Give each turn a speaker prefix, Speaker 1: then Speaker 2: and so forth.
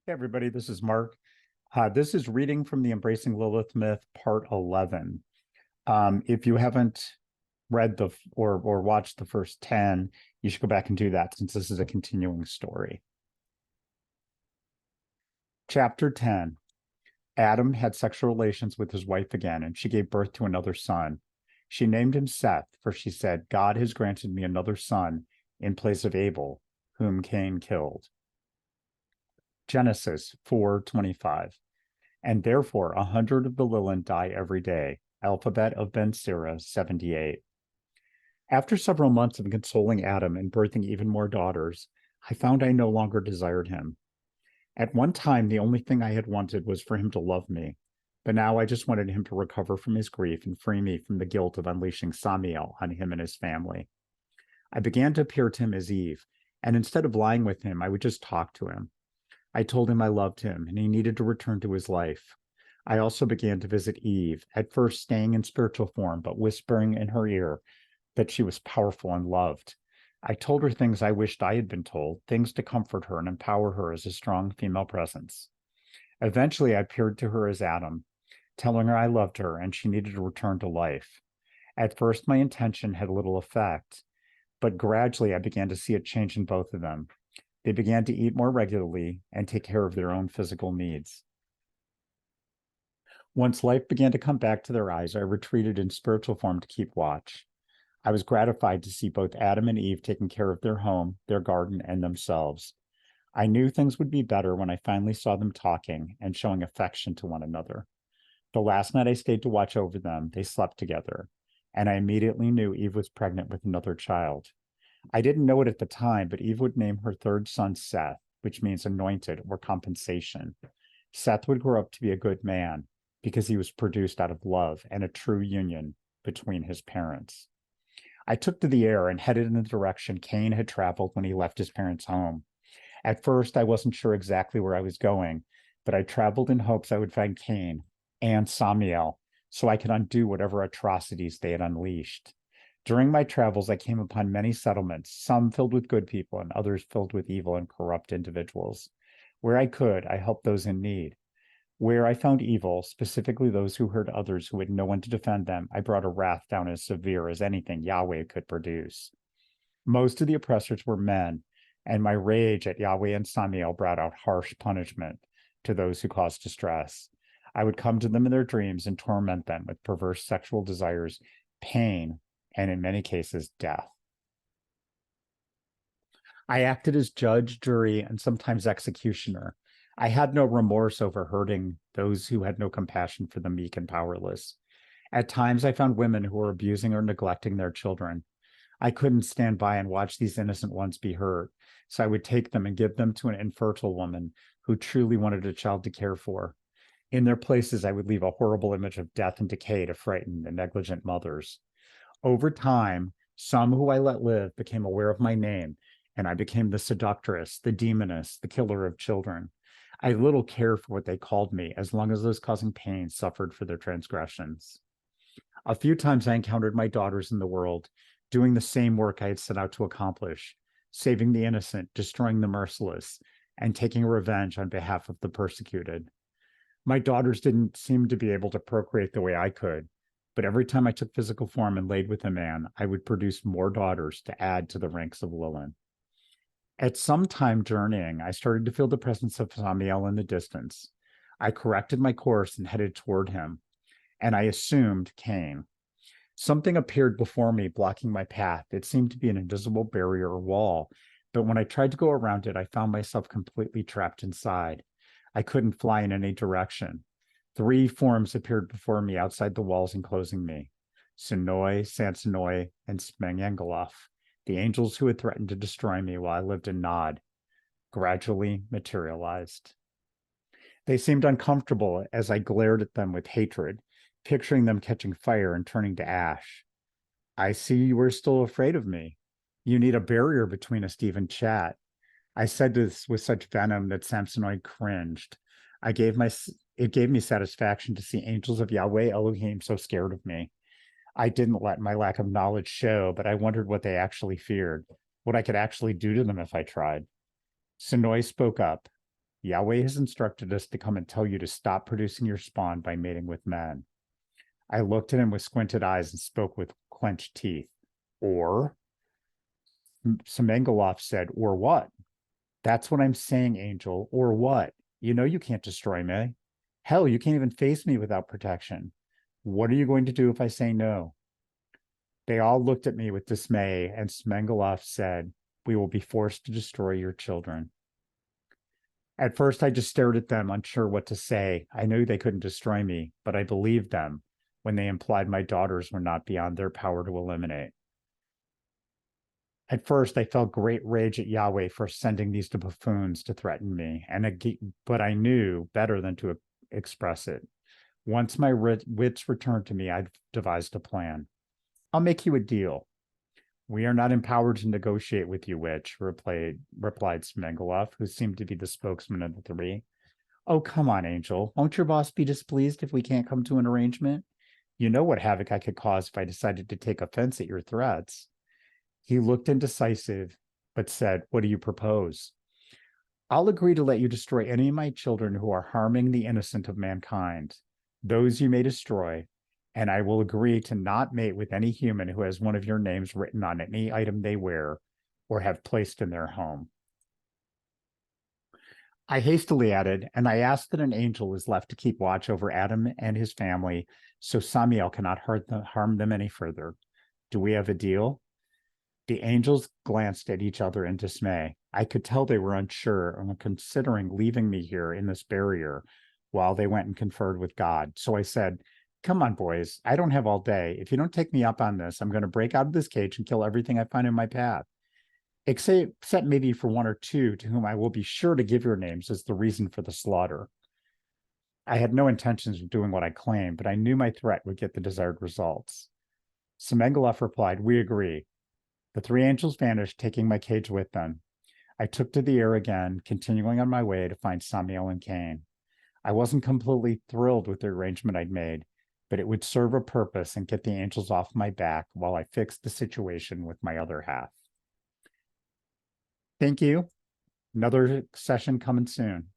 Speaker 1: Hey everybody, this is Mark. This is reading from the Embracing Lilith myth, part 11. If you haven't read or watched the first 10, you should go back and do that since this is a continuing story. Chapter 10. Adam had sexual relations with his wife again, and she gave birth to another son. She named him Seth, for she said, God has granted me another son in place of Abel, whom Cain killed. Genesis 4:25. And therefore 100 of the Lilin die every day. Alphabet of Ben Sira 78. After several months of consoling Adam and birthing even more daughters, I found I no longer desired him. At one time, the only thing I had wanted was for him to love me, but now I just wanted him to recover from his grief and free me from the guilt of unleashing Samiel on him and his family. I began to appear to him as Eve, and instead of lying with him, I would just talk to him. I told him I loved him and he needed to return to his life. I also began to visit Eve, at first staying in spiritual form, but whispering in her ear that she was powerful and loved. I told her things I wished I had been told, things to comfort her and empower her as a strong female presence. Eventually, I appeared to her as Adam, telling her I loved her and she needed to return to life. At first, my intention had little effect, but gradually I began to see a change in both of them. They began to eat more regularly and take care of their own physical needs. Once life began to come back to their eyes, I retreated in spiritual form to keep watch. I was gratified to see both Adam and Eve taking care of their home, their garden, and themselves. I knew things would be better when I finally saw them talking and showing affection to one another. The last night I stayed to watch over them, they slept together, and I immediately knew Eve was pregnant with another child. I didn't know it at the time, but Eve would name her third son Seth, which means anointed or compensation. Seth would grow up to be a good man because he was produced out of love and a true union between his parents. I took to the air and headed in the direction Cain had traveled when he left his parents' home. At first, I wasn't sure exactly where I was going, but I traveled in hopes I would find Cain and Samiel so I could undo whatever atrocities they had unleashed. During my travels, I came upon many settlements, some filled with good people and others filled with evil and corrupt individuals. Where I could, I helped those in need. Where I found evil, specifically those who hurt others who had no one to defend them, I brought a wrath down as severe as anything Yahweh could produce. Most of the oppressors were men, and my rage at Yahweh and Samiel brought out harsh punishment to those who caused distress. I would come to them in their dreams and torment them with perverse sexual desires, pain, and in many cases, death. I acted as judge, jury, and sometimes executioner. I had no remorse over hurting those who had no compassion for the meek and powerless. At times, I found women who were abusing or neglecting their children. I couldn't stand by and watch these innocent ones be hurt, so I would take them and give them to an infertile woman who truly wanted a child to care for. In their places, I would leave a horrible image of death and decay to frighten the negligent mothers. Over time, some who I let live became aware of my name, and I became the seductress, the demoness, the killer of children. I little cared for what they called me, as long as those causing pain suffered for their transgressions. A few times I encountered my daughters in the world, doing the same work I had set out to accomplish, saving the innocent, destroying the merciless, and taking revenge on behalf of the persecuted. My daughters didn't seem to be able to procreate the way I could, but every time I took physical form and laid with a man, I would produce more daughters to add to the ranks of Lilith. At some time journeying, I started to feel the presence of Samiel in the distance. I corrected my course and headed toward him, and I assumed Cain. Something appeared before me, blocking my path. It seemed to be an invisible barrier or wall, but when I tried to go around it, I found myself completely trapped inside. I couldn't fly in any direction. Three forms appeared before me outside the walls enclosing me: Sinoi, Sansonoi, and Smengengeloff, the angels who had threatened to destroy me while I lived in Nod, gradually materialized. They seemed uncomfortable as I glared at them with hatred, picturing them catching fire and turning to ash. I see you are still afraid of me. You need a barrier between us to even chat. I said this with such venom that Samsonoid cringed. It gave me satisfaction to see angels of Yahweh Elohim so scared of me. I didn't let my lack of knowledge show, but I wondered what they actually feared, what I could actually do to them if I tried. Sonoy spoke up. Yahweh has instructed us to come and tell you to stop producing your spawn by mating with men. I looked at him with squinted eyes and spoke with clenched teeth. Or? Semengaloff said, or what? That's what I'm saying, Angel. Or what? You know you can't destroy me. Hell, you can't even face me without protection. What are you going to do if I say no? They all looked at me with dismay, and Semengaloff said, we will be forced to destroy your children. At first, I just stared at them, unsure what to say. I knew they couldn't destroy me, but I believed them when they implied my daughters were not beyond their power to eliminate. At first, I felt great rage at Yahweh for sending these two buffoons to threaten me, but I knew better than to express it. Once my wits returned to me, I devised a plan. I'll make you a deal. We are not empowered to negotiate with you, witch, replied Semengaloff, who seemed to be the spokesman of the three. Oh, come on, Angel. Won't your boss be displeased if we can't come to an arrangement? You know what havoc I could cause if I decided to take offense at your threats. He looked indecisive, but said, what do you propose? I'll agree to let you destroy any of my children who are harming the innocent of mankind. Those you may destroy, and I will agree to not mate with any human who has one of your names written on any item they wear or have placed in their home. I hastily added, and I ask that an angel is left to keep watch over Adam and his family so Samiel cannot harm them any further. Do we have a deal? The angels glanced at each other in dismay. I could tell they were unsure and were considering leaving me here in this barrier while they went and conferred with God. So I said, come on, boys, I don't have all day. If you don't take me up on this, I'm going to break out of this cage and kill everything I find in my path. Except maybe for one or two to whom I will be sure to give your names as the reason for the slaughter. I had no intentions of doing what I claimed, but I knew my threat would get the desired results. Semengaloff replied, we agree. The three angels vanished, taking my cage with them. I took to the air again, continuing on my way to find Samiel and Cain. I wasn't completely thrilled with the arrangement I'd made, but it would serve a purpose and get the angels off my back while I fixed the situation with my other half. Thank you. Another session coming soon.